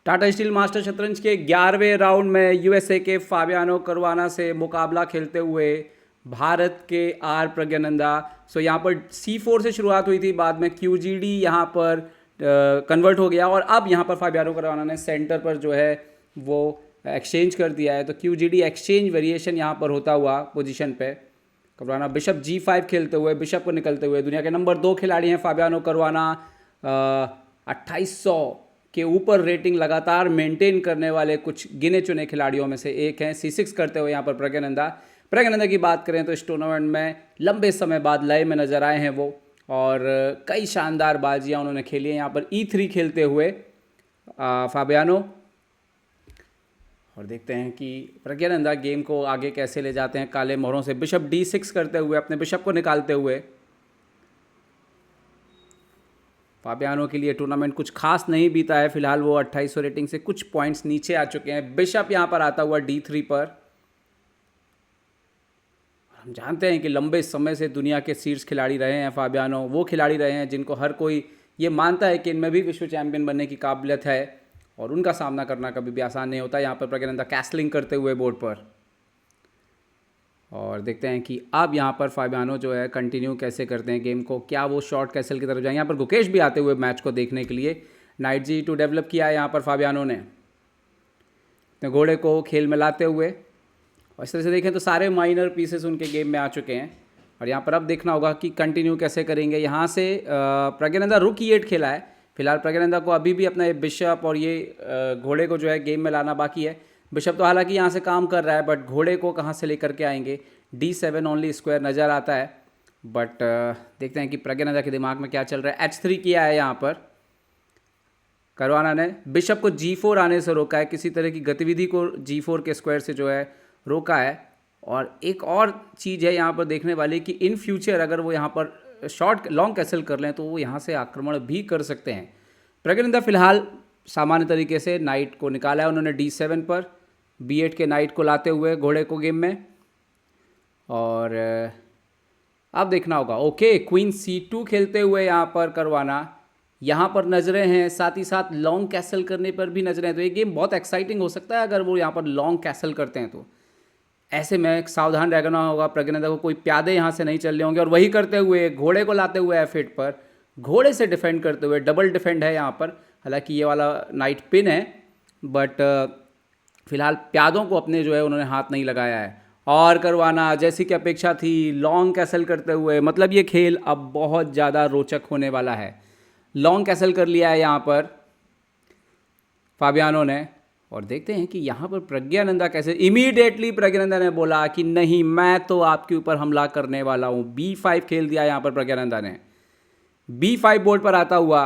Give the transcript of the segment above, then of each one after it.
Tata steel master शतरंज के 11वें round में यूएसए के फाबियानो करुआना से मुकाबला खेलते हुए भारत के आर प्रज्ञानंदा। यहाँ पर C4 से शुरुआत हुई थी, बाद में QGD यहाँ पर कन्वर्ट हो गया और अब यहाँ पर फाबियानो करुआना ने सेंटर पर जो है वो एक्सचेंज कर दिया है। तो QGD एक्सचेंज वेरिएशन यहाँ पर होता हुआ पोजीशन पे करुआना बिशप G5 खेलते हुए, बिशप को निकलते हुए दुनिया के नंबर 2 खिलाड़ी हैं फाबियानो करुआना। 2800 के ऊपर रेटिंग लगातार मेंटेन करने वाले कुछ गिने चुने खिलाड़ियों में से एक हैं। C6 करते हुए यहाँ पर प्रज्ञानंदा की बात करें तो इस टूर्नामेंट में लंबे समय बाद लय में नजर आए हैं वो, और कई शानदार बाजियाँ उन्होंने खेली हैं। यहाँ पर E3 खेलते हुए फाबियानो, और देखते हैं कि प्रज्ञानंदा गेम को आगे कैसे ले जाते हैं काले मोहरों से। बिशप D6 करते हुए अपने बिशप को निकालते हुए फाबियानो के लिए टूर्नामेंट कुछ खास नहीं बीता है फिलहाल। वो 2800 रेटिंग से कुछ पॉइंट्स नीचे आ चुके हैं। बिशप यहाँ पर आता हुआ D3 पर। हम जानते हैं कि लंबे समय से दुनिया के शीर्ष खिलाड़ी रहे हैं फाबियानो, वो खिलाड़ी रहे हैं जिनको हर कोई ये मानता है कि इनमें भी विश्व चैंपियन बनने की काबिलियत है, और उनका सामना करना कभी भी आसान नहीं होता। यहाँ पर प्रज्ञानंदा कैसलिंग करते हुए बोर्ड पर, और देखते हैं कि अब यहाँ पर फाबियानो जो है कंटिन्यू कैसे करते हैं गेम को, क्या वो शॉर्ट कैसल की तरफ जाएंगे। यहाँ पर गुकेश भी आते हुए मैच को देखने के लिए। नाइट G2 डेवलप किया है यहाँ पर फाबियानो ने, अपने घोड़े को खेल में लाते हुए, और इस तरह से देखें तो सारे माइनर पीसेस उनके गेम में आ चुके हैं। और यहाँ पर अब देखना होगा कि कंटिन्यू कैसे करेंगे। यहाँ से प्रज्ञानंदा रुक E8 खेला है फिलहाल। प्रज्ञानंदा को अभी भी अपना ये बिशप और ये घोड़े को जो है गेम में लाना बाकी है। बिशप तो हालांकि यहाँ से काम कर रहा है, बट घोड़े को कहाँ से लेकर के आएंगे। D7 ओनली स्क्वायर नज़र आता है, बट देखते हैं कि प्रज्ञानंदा के दिमाग में क्या चल रहा है। H3 किया है यहाँ पर करुआना ने, बिशप को G4 आने से रोका है, किसी तरह की गतिविधि को G4 के स्क्वायर से जो है रोका है। और एक और चीज़ है यहाँ पर देखने वाली कि इन फ्यूचर अगर वो यहाँ पर शॉर्ट लॉन्ग कैसल कर लें तो वो यहाँ से आक्रमण भी कर सकते हैं। प्रज्ञानंदा फिलहाल सामान्य तरीके से नाइट को निकाला है उन्होंने D7 पर, B8 के नाइट को लाते हुए घोड़े को गेम में। और अब देखना होगा, ओके क्वीन C2 खेलते हुए यहाँ पर करुआना, यहाँ पर नजरें हैं, साथ ही साथ लॉन्ग कैसल करने पर भी नजरें हैं। तो ये गेम बहुत एक्साइटिंग हो सकता है अगर वो यहाँ पर लॉन्ग कैसल करते हैं। तो ऐसे में सावधान रहना होगा प्रज्ञानंदा को, कोई प्यादे यहाँ से नहीं चल रहे होंगे। और वही करते हुए घोड़े को लाते हुए F8 पर, घोड़े से डिफेंड करते हुए, डबल डिफेंड है यहाँ पर। हालांकि ये वाला नाइट पिन है, बट फिलहाल प्यादों को अपने जो है उन्होंने हाथ नहीं लगाया है। और करुआना जैसी कि अपेक्षा थी लॉन्ग कैसल करते हुए, मतलब ये खेल अब बहुत ज़्यादा रोचक होने वाला है। लॉन्ग कैसल कर लिया है यहाँ पर फाबियानो ने, और देखते हैं कि यहाँ पर प्रज्ञानंदा कैसे। इमीडिएटली प्रज्ञानंदा ने बोला कि नहीं, मैं तो आपके ऊपर हमला करने वाला हूँ। B5 खेल दिया यहाँ पर प्रज्ञानंदा ने। B5 बोर्ड पर आता हुआ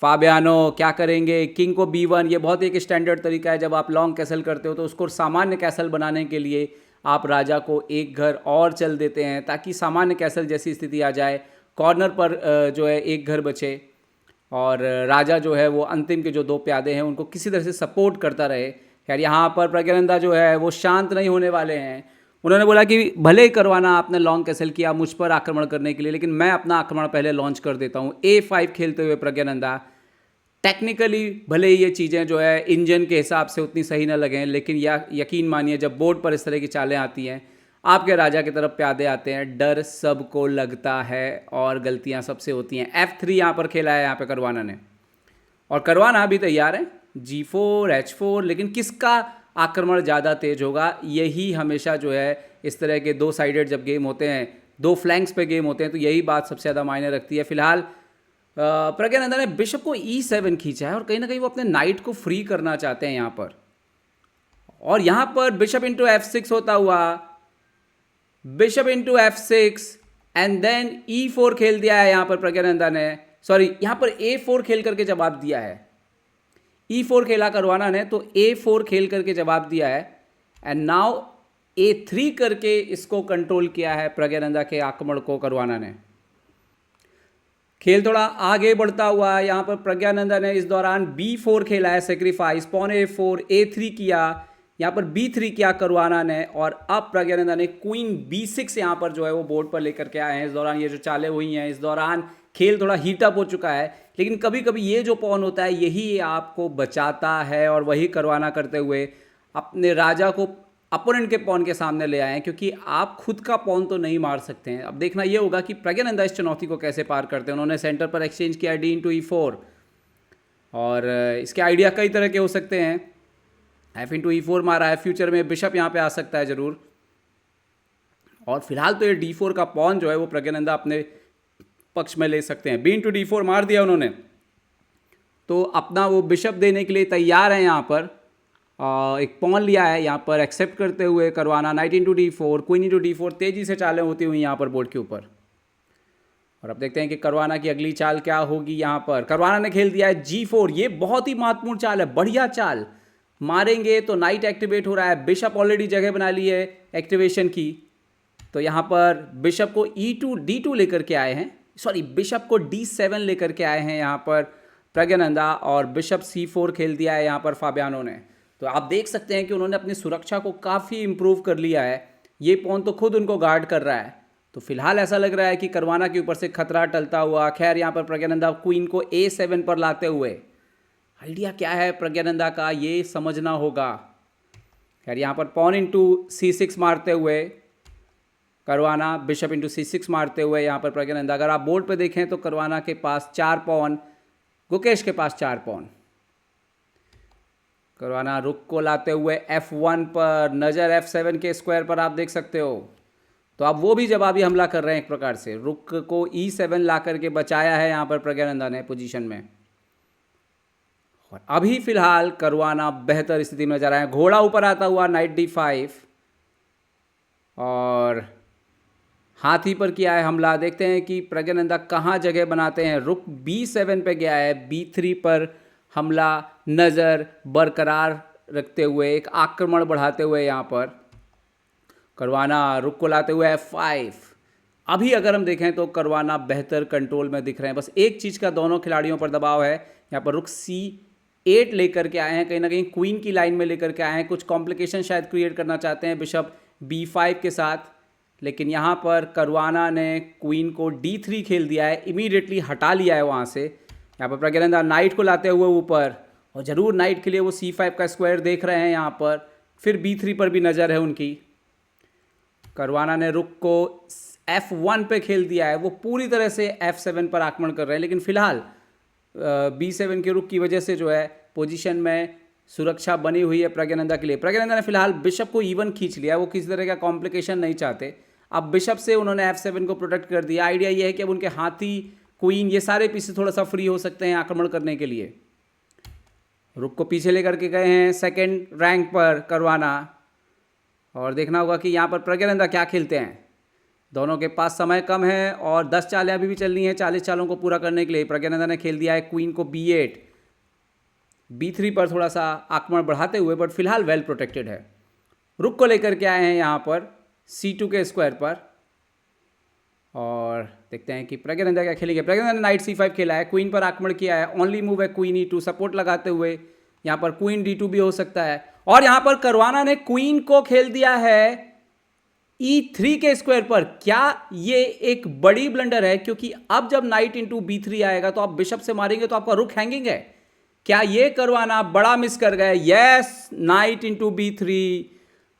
फाबियानो क्या करेंगे, किंग को B1। ये बहुत एक स्टैंडर्ड तरीका है, जब आप लॉन्ग कैसल करते हो तो उसको सामान्य कैसल बनाने के लिए आप राजा को एक घर और चल देते हैं ताकि सामान्य कैसल जैसी स्थिति आ जाए, कॉर्नर पर जो है एक घर बचे, और राजा जो है वो अंतिम के जो 2 प्यादे हैं उनको किसी तरह से सपोर्ट करता रहे। खैर यहाँ पर प्रज्ञानंदा जो है वो शांत नहीं होने वाले हैं। उन्होंने बोला कि भले ही करुआना आपने लॉन्ग कैसल किया मुझ पर आक्रमण करने के लिए, लेकिन मैं अपना आक्रमण पहले लॉन्च कर देता हूँ। A5 खेलते हुए प्रज्ञानंदा, टेक्निकली भले ही ये चीज़ें जो है इंजन के हिसाब से उतनी सही ना लगें, लेकिन यकीन मानिए जब बोर्ड पर इस तरह की चालें आती हैं, आपके राजा की तरफ प्यादे आते हैं, डर सबको लगता है और गलतियां सबसे होती हैं। F3 यहाँ पर खेला है यहाँ पे करुआना ने, और करुआना भी तैयार है G4 H4, लेकिन किसका आक्रमण ज़्यादा तेज होगा, यही हमेशा जो है इस तरह के 2 साइडेड जब गेम होते हैं, 2 फ्लैंक्स पे गेम होते हैं, तो यही बात सबसे ज़्यादा मायने रखती है। फिलहाल प्रज्ञानंदा ने बिशप को E7 खींचा है, और कहीं ना कहीं वो अपने नाइट को फ्री करना चाहते हैं यहाँ पर। और यहाँ पर बिशप इंटू F6 होता हुआ, bishop into F6 and then E4 खेल दिया है यहाँ पर प्रज्ञानंदा ने। सॉरी, यहाँ पर A4 खेल करके जवाब दिया है। E4 खेला करुआना ने, तो A4 खेल करके जवाब दिया है, एंड नाउ A3 करके इसको कंट्रोल किया है प्रज्ञानंदा के आक्रमण को करुआना ने। खेल थोड़ा आगे बढ़ता हुआ यहाँ पर प्रज्ञानंदा ने इस दौरान B4 खेला है, सेक्रीफाइस, पॉन A4, A3 किया, यहाँ पर B3 किया करुआना ने, और अब प्रज्ञानंदा ने क्वीन B6 यहाँ पर जो है वो बोर्ड पर लेकर के आए हैं। इस दौरान ये जो चालें हुई हैं, इस दौरान खेल थोड़ा हीटअप हो चुका है, लेकिन कभी कभी ये जो पॉन होता है यही आपको बचाता है, और वही करवाना करते हुए अपने राजा को अपोनेंट के पॉन के सामने ले आए हैं, क्योंकि आप खुद का पॉन तो नहीं मार सकते हैं। अब देखना ये होगा कि प्रज्ञानंदा इस चुनौती को कैसे पार करते हैं। उन्होंने सेंटर पर एक्सचेंज किया D into E4, और इसके आइडिया कई तरह के हो सकते हैं। F into E4 मारा है, फ्यूचर में बिशप यहाँ पे आ सकता है ज़रूर, और फिलहाल तो ये D4 का पॉन जो है वो प्रज्ञानंदा अपने पक्ष में ले सकते हैं। B into D4 मार दिया उन्होंने, तो अपना वो बिशप देने के लिए तैयार है यहाँ पर। एक पॉन लिया है यहाँ पर एक्सेप्ट करते हुए करवाना, night into D4, queen into D4, तेज़ी से चालें होती हुई यहाँ पर बोर्ड के ऊपर। और अब देखते हैं कि करवाना की अगली चाल क्या होगी। यहाँ पर करवाना ने खेल दिया है G4, ये बहुत ही महत्वपूर्ण चाल है, बढ़िया चाल। मारेंगे तो नाइट एक्टिवेट हो रहा है, बिशप ऑलरेडी जगह बना ली है एक्टिवेशन की, तो यहाँ पर बिशप को D2 लेकर के आए हैं, सॉरी बिशप को D7 लेकर के आए हैं यहाँ पर प्रज्ञानंदा, और बिशप C4 खेल दिया है यहाँ पर फाबियानो ने। तो आप देख सकते हैं कि उन्होंने अपनी सुरक्षा को काफ़ी इम्प्रूव कर लिया है। ये पॉन तो खुद उनको गार्ड कर रहा है, तो फिलहाल ऐसा लग रहा है कि करवाना के ऊपर से खतरा टलता हुआ। खैर यहाँ पर प्रज्ञानंदा क्वीन को A7 पर लाते हुए, आइडिया क्या है प्रज्ञानंदा का ये समझना होगा। खैर यहाँ पर पॉन into C6 मारते हुए करवाना, बिशप into C6 मारते हुए यहाँ पर प्रज्ञानंदा। अगर आप बोर्ड पे देखें तो करवाना के पास 4 पॉन, गुकेश के पास 4 पॉन। करवाना रुक को लाते हुए F1 पर, नज़र F7 के स्क्वायर पर आप देख सकते हो। तो अब वो भी जवाबी हमला कर रहे हैं एक प्रकार से, रुक को E7 ला करके बचाया है यहाँ पर प्रज्ञानंदा ने पोजीशन में। और अभी फिलहाल करवाना बेहतर स्थिति में जा रहा है। घोड़ा ऊपर आता हुआ नाइट D5, और हाथी पर किया है हमला। देखते हैं कि प्रज्ञानंदा कहाँ जगह बनाते हैं। रुक B7 पे गया है, B3 पर हमला नज़र बरकरार रखते हुए, एक आक्रमण बढ़ाते हुए यहाँ पर करवाना रुक को लाते हुए F5। अभी अगर हम देखें तो करवाना बेहतर कंट्रोल में दिख रहे हैं, बस एक चीज़ का दोनों खिलाड़ियों पर दबाव है। यहाँ पर रुक C8 लेकर के आए हैं, कहीं ना कहीं क्वीन की लाइन में लेकर के आए हैं, कुछ कॉम्प्लिकेशन शायद क्रिएट करना चाहते हैं बिशप B5 के साथ। लेकिन यहाँ पर करवाना ने क्वीन को D3 खेल दिया है, इमीडिएटली हटा लिया है वहाँ से। यहाँ पर प्रज्ञानंदा नाइट को लाते हुए ऊपर, और ज़रूर नाइट के लिए वो C5 का स्क्वायर देख रहे हैं यहाँ पर, फिर B3 पर भी नज़र है उनकी। करवाना ने रुक को F1 पे खेल दिया है, वो पूरी तरह से F7 पर आक्रमण कर रहे हैं, लेकिन फिलहाल B7 के रुक की वजह से जो है पोजीशन में सुरक्षा बनी हुई है प्रज्ञानंदा के लिए। प्रज्ञानंदा ने फिलहाल बिशप को E1 खींच लिया, वो किसी तरह का कॉम्प्लिकेशन नहीं चाहते। अब बिशप से उन्होंने F7 को प्रोटेक्ट कर दिया। आइडिया ये है कि अब उनके हाथी, क्वीन, ये सारे पीसेस थोड़ा सा फ्री हो सकते हैं आक्रमण करने के लिए। रुक को पीछे लेकर के गए हैं सेकेंड रैंक पर करवाना, और देखना होगा कि यहाँ पर प्रज्ञानंदा क्या खेलते हैं। दोनों के पास समय कम है और 10 चालें अभी भी चलनी है 40 चालों को पूरा करने के लिए। प्रज्ञानंदा ने खेल दिया है क्वीन को B8, B3 पर थोड़ा सा आक्रमण बढ़ाते हुए, बट फिलहाल वेल प्रोटेक्टेड है। रुक को लेकर के आए हैं यहाँ पर C2 के स्क्वायर पर, और देखते हैं कि प्रज्ञानंदा क्या खेलेंगे। प्रज्ञानंदा ने नाइट C5 खेला है, क्वीन पर आक्रमण किया है, ओनली मूव है क्वीन E2, सपोर्ट लगाते हुए यहाँ पर क्वीन D2 भी हो सकता है। और यहाँ पर करवाना ने क्वीन को खेल दिया है E3 के स्क्वायर पर। क्या ये एक बड़ी ब्लंडर है, क्योंकि अब जब नाइट into B3 आएगा तो आप बिशप से मारेंगे तो आपका रुक हैंगिंग है। क्या ये करवाना बड़ा मिस कर गए? Yes, night into B3।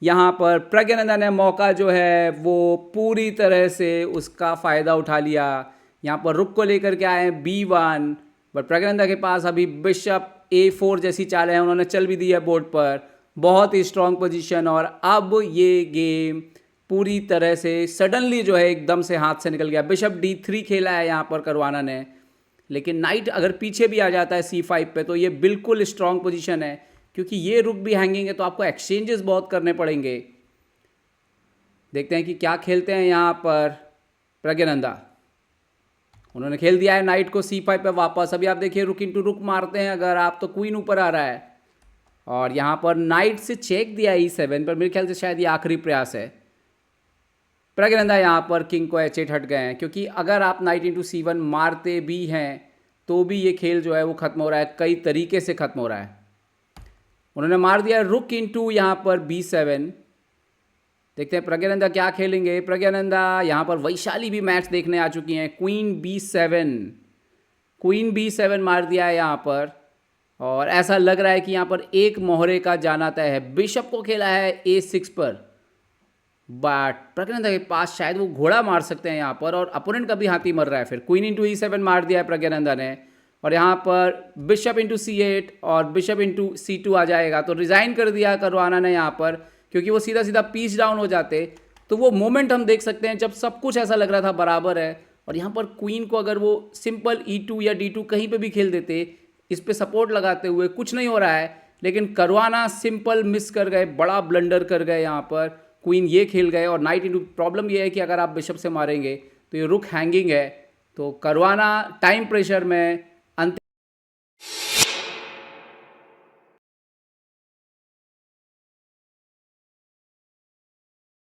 यहाँ पर प्रज्ञानंदा ने मौका जो है वो पूरी तरह से उसका फ़ायदा उठा लिया। यहाँ पर रुक को लेकर के आए हैं B1, बट प्रज्ञानंदा के पास अभी बिशप A4 जैसी चालें हैं, उन्होंने चल भी दी है बोर्ड पर। बहुत ही स्ट्रॉन्ग पोजीशन, और अब ये गेम पूरी तरह से सडनली जो है एकदम से हाथ से निकल गया। बिशप D3 खेला है यहाँ पर करवाना ने, लेकिन नाइट अगर पीछे भी आ जाता है C5 पे तो ये बिल्कुल स्ट्रॉन्ग पोजीशन है, क्योंकि ये रुक भी हैंगिंग है तो आपको एक्सचेंजेस बहुत करने पड़ेंगे। देखते हैं कि क्या खेलते हैं यहाँ पर प्रज्ञानंदा। उन्होंने खेल दिया है नाइट को C5 पे वापस। अभी आप देखिए रुक into रुक मारते हैं अगर आप, तो क्वीन ऊपर आ रहा है, और यहाँ पर नाइट से चेक दिया E7 पर। मेरे ख्याल से शायद ये आखिरी प्रयास है। प्रज्ञानंदा यहाँ पर किंग को H8 हट गए हैं, क्योंकि अगर आप नाइट into C1 मारते भी हैं तो भी ये खेल जो है वो ख़त्म हो रहा है, कई तरीके से ख़त्म हो रहा है। उन्होंने मार दिया रुक into यहाँ पर B7। देखते हैं प्रज्ञानंदा क्या खेलेंगे। प्रज्ञानंदा यहाँ पर वैशाली भी मैच देखने आ चुकी हैं। क्वीन B7 मार दिया है यहाँ पर, और ऐसा लग रहा है कि यहाँ पर एक मोहरे का जाना तय है। बिशप को खेला है A6 पर, बट प्रज्ञानंदा के पास शायद वो घोड़ा मार सकते हैं यहाँ पर, और अपोनेंट का भी हाथी मर रहा है। फिर क्वीन इंटू E7 मार दिया है प्रज्ञानंदा ने, और यहाँ पर बिशप इंटू C8 और बिशप इंटू C2 आ जाएगा। तो रिज़ाइन कर दिया करवाना ने यहाँ पर, क्योंकि वो सीधा सीधा पीस डाउन हो जाते। तो वो मोमेंट हम देख सकते हैं जब सब कुछ ऐसा लग रहा था बराबर है, और यहाँ पर क्वीन को अगर वो सिंपल E2 या D2 कहीं पे भी खेल देते, इस पे सपोर्ट लगाते हुए, कुछ नहीं हो रहा है, लेकिन करवाना सिंपल मिस कर गए, बड़ा ब्लंडर कर गए यहाँ पर। क्वीन ये खेल गए, और नाइट इंटू, प्रॉब्लम ये है कि अगर आप बिशप से मारेंगे तो ये रुक हैंगिंग है, तो करवाना टाइम प्रेशर में